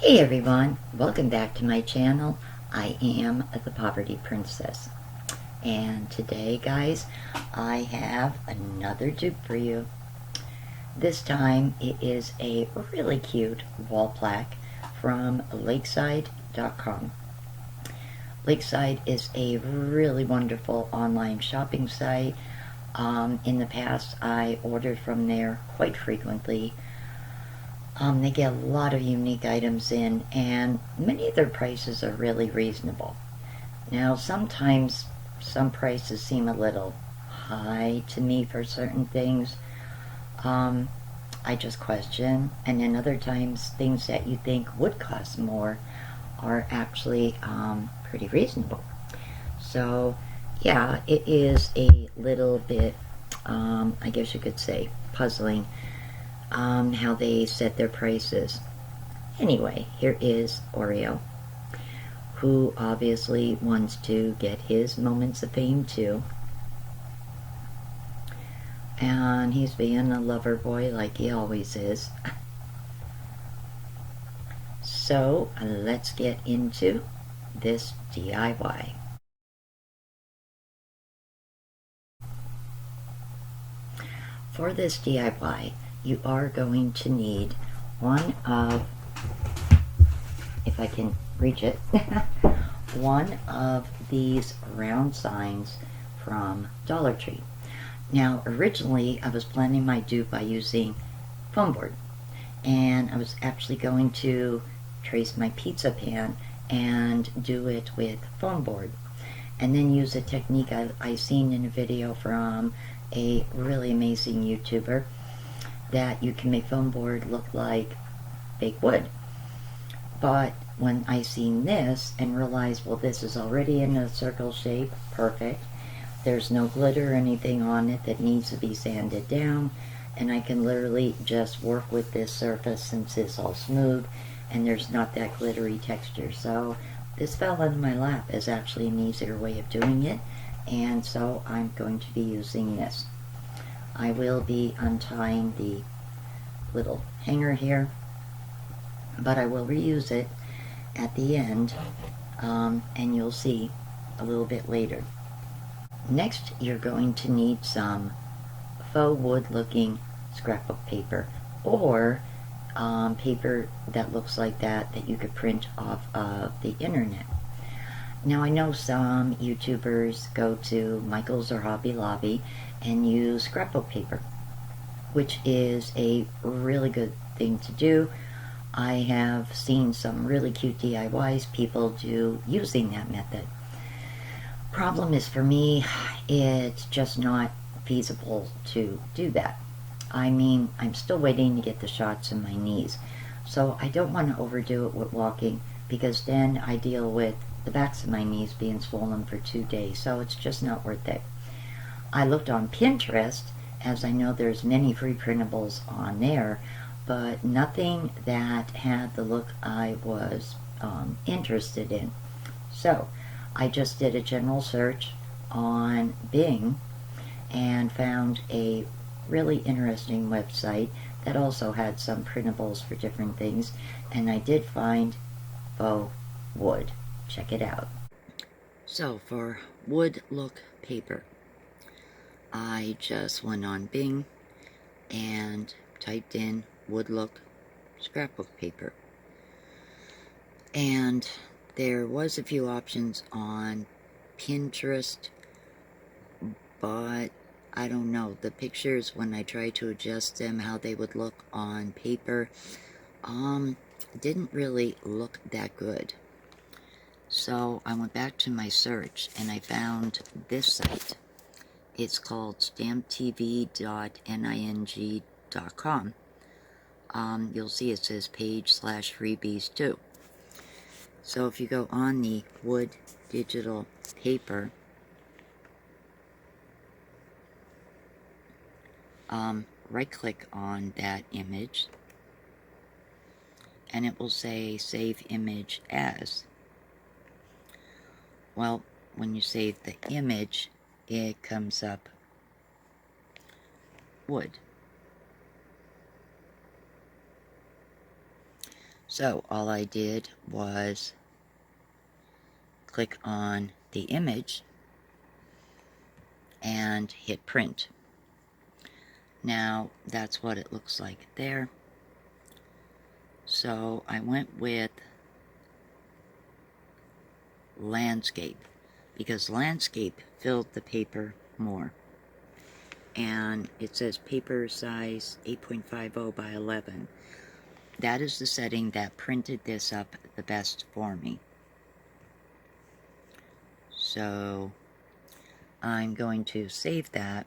Hey everyone, welcome back to my channel. I am the Poverty Princess. And today, guys, I have another dupe for you. This time it is a really cute wall plaque from Lakeside.com. Lakeside is a really wonderful online shopping site. In the past, I ordered from there quite frequently. They get a lot of unique items in, and many of their prices are really reasonable. Now, sometimes some prices seem a little high to me for certain things. I just question, and then other times things that you think would cost more are actually pretty reasonable. So, yeah, it is a little bit, I guess you could say, puzzling how they set their prices. Anyway, here is Oreo, who obviously wants to get his moments of fame too. And he's being a lover boy like he always is. So let's get into this DIY. For this DIY, you are going to need one of, if I can reach it, one of these round signs from Dollar Tree. Now, originally, I was planning my dupe by using foam board, and I was actually going to trace my pizza pan and do it with foam board, and then use a technique I seen in a video from a really amazing YouTuber that you can make foam board look like fake wood. But when I seen this and realized, well, this is already in a circle shape, perfect. There's no glitter or anything on it that needs to be sanded down, and I can literally just work with this surface since it's all smooth and there's not that glittery texture. So this fell into my lap as actually an easier way of doing it, and so I'm going to be using this. I will be untying the little hanger here, but I will reuse it at the end, and you'll see a little bit later. Next, you're going to need some faux wood looking scrapbook paper, or paper that looks like that you could print off of the internet. Now, I know some YouTubers go to Michael's or Hobby Lobby and use scrapbook paper, which is a really good thing to do. I have seen some really cute DIYs people do using that method. Problem is, for me, it's just not feasible to do that. I mean, I'm still waiting to get the shots in my knees, so I don't want to overdo it with walking, because then I deal with the backs of my knees being swollen for 2 days, so it's just not worth it. I looked on Pinterest, as I know there's many free printables on there, but nothing that had the look I was interested in. So I just did a general search on Bing and found a really interesting website that also had some printables for different things, and I did find faux wood. Check it out. So for wood look paper, I just went on Bing and typed in wood look scrapbook paper, and there was a few options on Pinterest, but I don't know, the pictures when I tried to adjust them how they would look on paper didn't really look that good. So I went back to my search and I found this site. It's called stamptv.ning.com. You'll see it says page/freebies too. So if you go on the wood digital paper, right click on that image and it will say save image as. Well, when you save the image, it comes up wood. So all I did was click on the image and hit print. Now that's what it looks like there. So I went with landscape because landscape filled the paper more. And it says paper size 8.50 by 11. That is the setting that printed this up the best for me. So I'm going to save that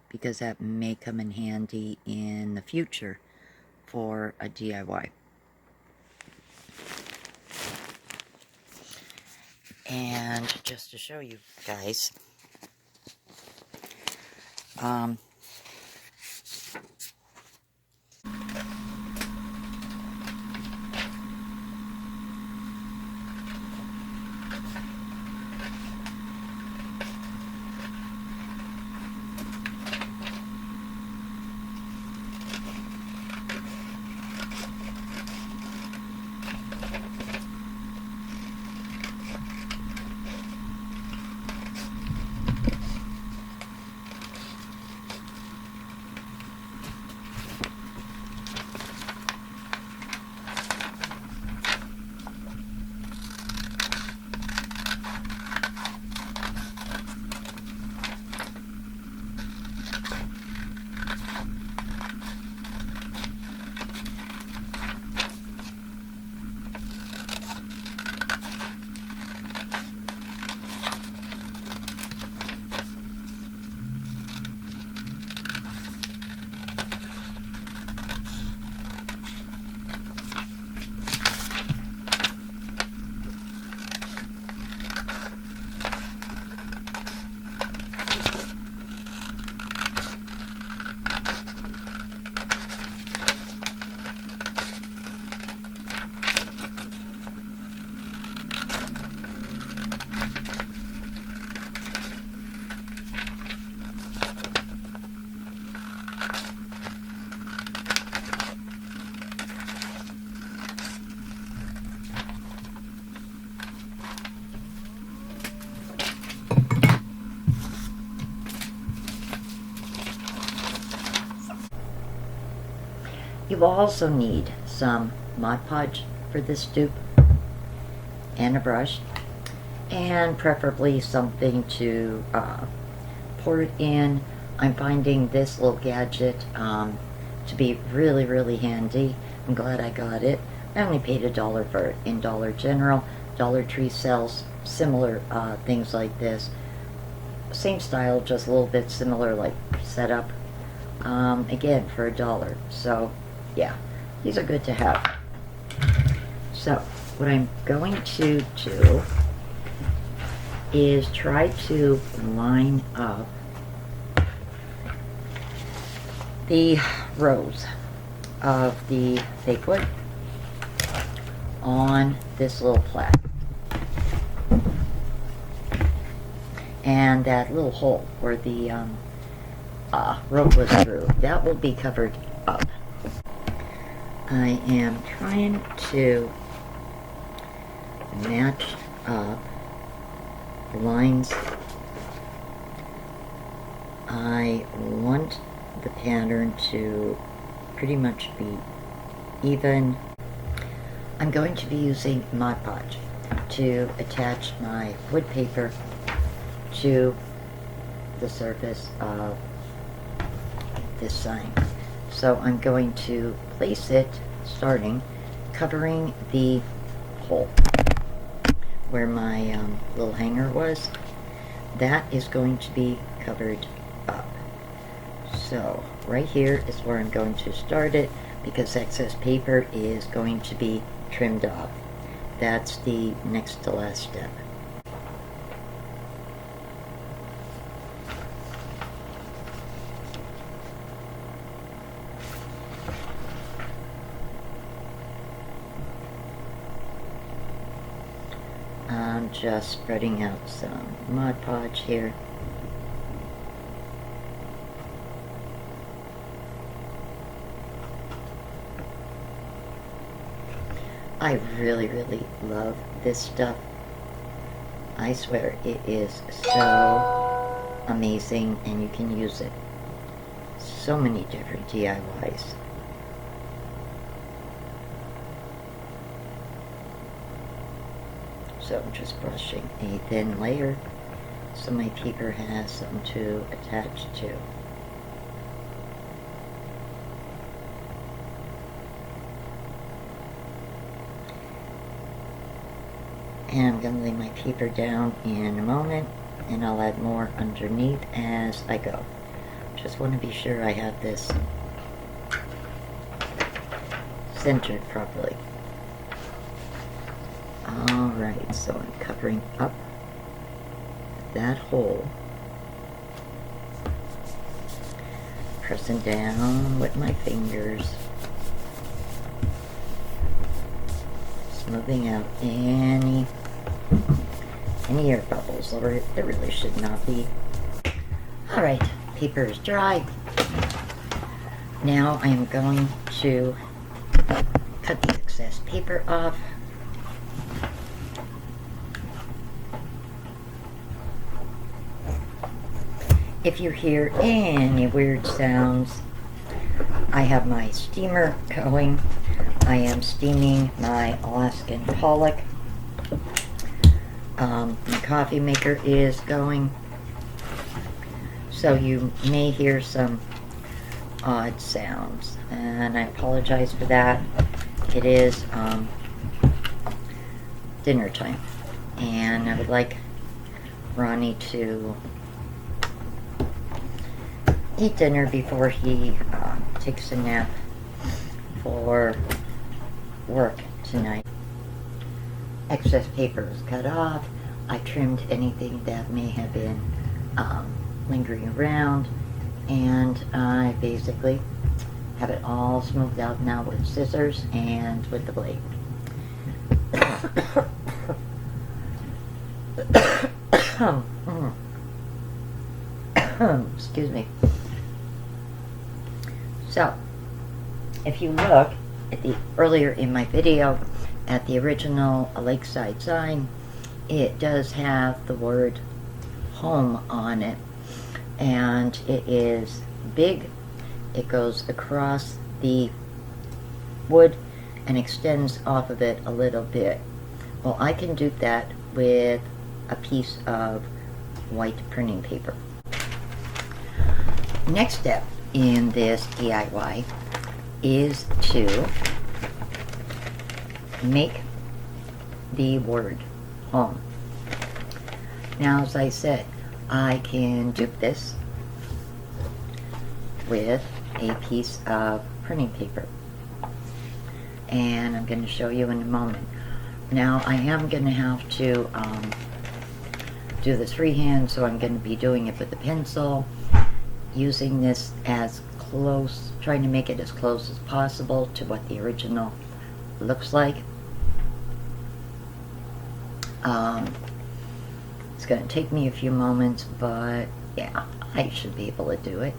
because that may come in handy in the future for a DIY. And just to show you guys, you will also need some Mod Podge for this dupe and a brush, and preferably something to pour it in. I'm finding this little gadget to be really, really handy. I'm glad I got it. I only paid $1 for it in Dollar General. Dollar Tree sells similar things like this. Same style, just a little bit similar, like setup. Again, for $1. So, yeah, these are good to have. So, what I'm going to do is try to line up the rows of the fake wood on this little plaque. And that little hole where the rope was through, that will be covered up. I am trying to match up the lines. I want the pattern to pretty much be even. I'm going to be using Mod Podge to attach my wood paper to the surface of this sign. So I'm going to place it, starting, covering the hole where my little hanger was. That is going to be covered up. So right here is where I'm going to start it, because excess paper is going to be trimmed off. That's the next to last step. I'm just spreading out some Mod Podge here. I really, really love this stuff. I swear it is so amazing, and you can use it so many different DIYs. So I'm just brushing a thin layer so my paper has something to attach to. And I'm going to lay my paper down in a moment, and I'll add more underneath as I go. Just want to be sure I have this centered properly. Alright, so I'm covering up that hole, pressing down with my fingers, smoothing out any air bubbles, or there really should not be. Alright, paper is dry. Now I'm going to cut the excess paper off. If you hear any weird sounds, I have my steamer going. I am steaming my Alaskan pollock. My coffee maker is going. So you may hear some odd sounds, and I apologize for that. It is dinner time, and I would like Ronnie to eat dinner before he takes a nap for work tonight. Excess paper is cut off. I trimmed anything that may have been lingering around, and I basically have it all smoothed out now with scissors and with the blade. Excuse me. So, if you look at the earlier in my video at the original Lakeside sign, it does have the word home on it, and it is big. It goes across the wood and extends off of it a little bit. Well, I can do that with a piece of white printing paper. Next step in this DIY is to make the word home. Now, as I said, I can dupe this with a piece of printing paper, and I'm going to show you in a moment. Now, I am going to have to do this freehand, so I'm going to be doing it with a pencil, using this as close, trying to make it as close as possible to what the original looks like. It's going to take me a few moments, but yeah, I should be able to do it.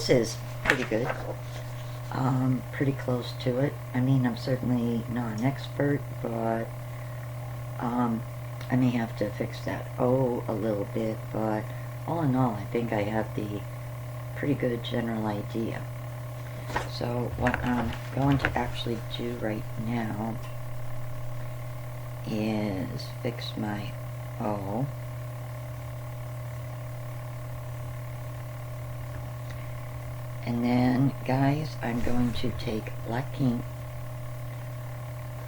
this is pretty good. Pretty close to it. I mean, I'm certainly not an expert, but I may have to fix that a little bit, but all in all, I think I have the pretty good general idea. So what I'm going to actually do right now is fix my O. And then, guys, I'm going to take black paint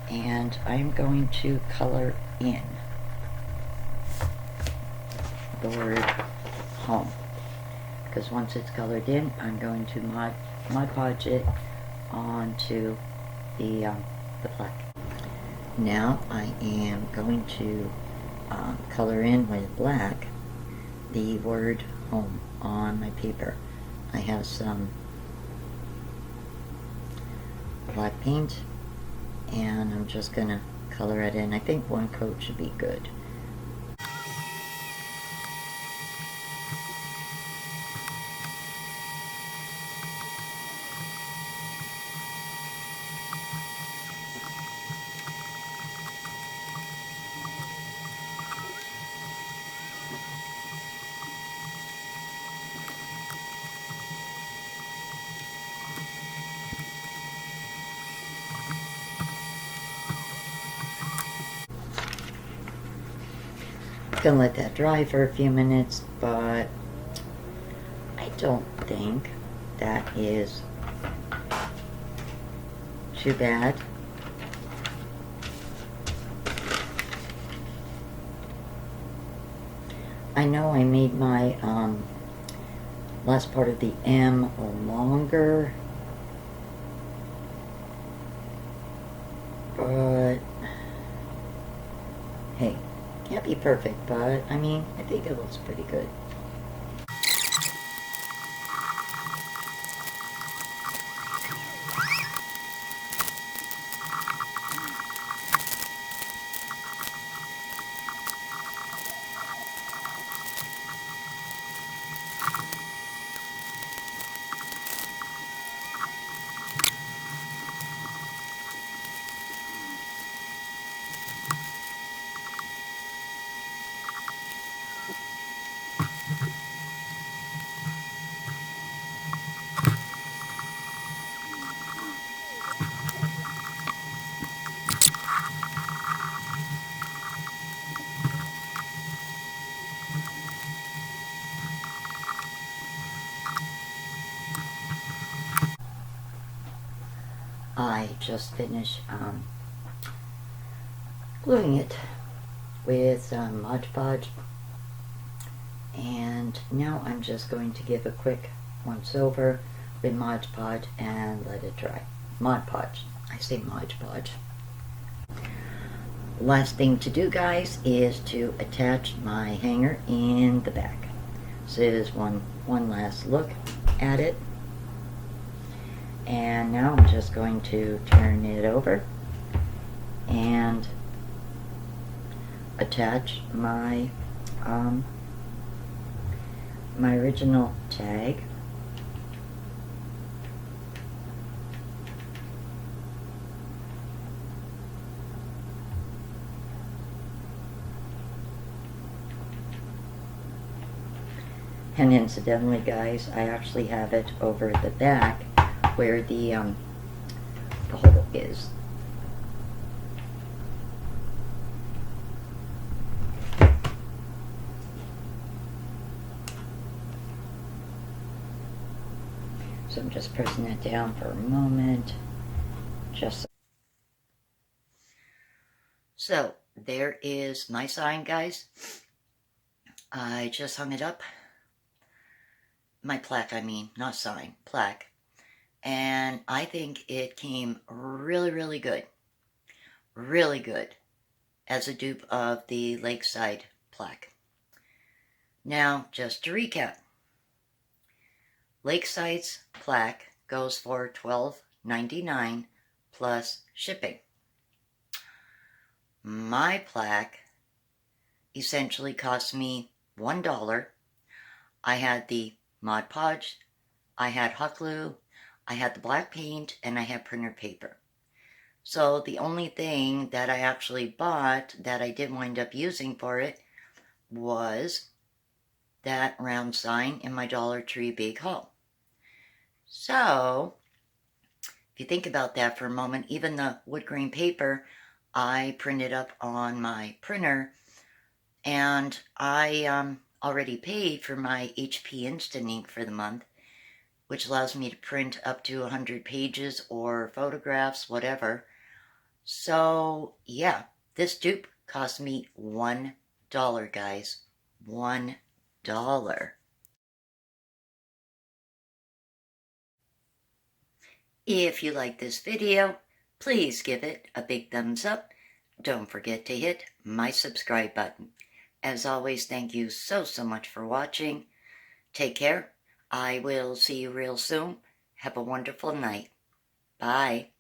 and I'm going to color in the word home. Because once it's colored in, I'm going to Mod Podge it onto the plaque. Now I am going to color in with black the word home on my paper. I have some black paint and I'm just gonna color it in. I think one coat should be good. Gonna let that dry for a few minutes, but I don't think that is too bad. I know I made my last part of the M longer, but hey, can't be perfect, but I mean, I think it looks pretty good. I just finished gluing it with Mod Podge, and now I'm just going to give a quick once over with Mod Podge and let it dry. Mod Podge. I say Mod Podge. Last thing to do, guys, is to attach my hanger in the back. So this is one last look at it. And now I'm just going to turn it over and attach my my original tag. And incidentally, guys, I actually have it over the back where the hole is. So I'm just pressing that down for a moment. So there is my sign, guys. I just hung it up. My plaque, I mean, not sign, plaque. And I think it came really, really good. Really good as a dupe of the Lakeside plaque. Now, just to recap. Lakeside's plaque goes for $12.99 plus shipping. My plaque essentially cost me $1. I had the Mod Podge, I had hot glue, I had the black paint, and I had printer paper. So the only thing that I actually bought that I did wind up using for it was that round sign in my Dollar Tree big haul. So if you think about that for a moment, even the wood grain paper I printed up on my printer, and I already paid for my HP Instant Ink for the month, which allows me to print up to 100 pages or photographs, whatever. So yeah, this dupe cost me $1, guys. $1. If you like this video, please give it a big thumbs up. Don't forget to hit my subscribe button. As always, thank you so much for watching. Take care. I will see you real soon. Have a wonderful night. Bye.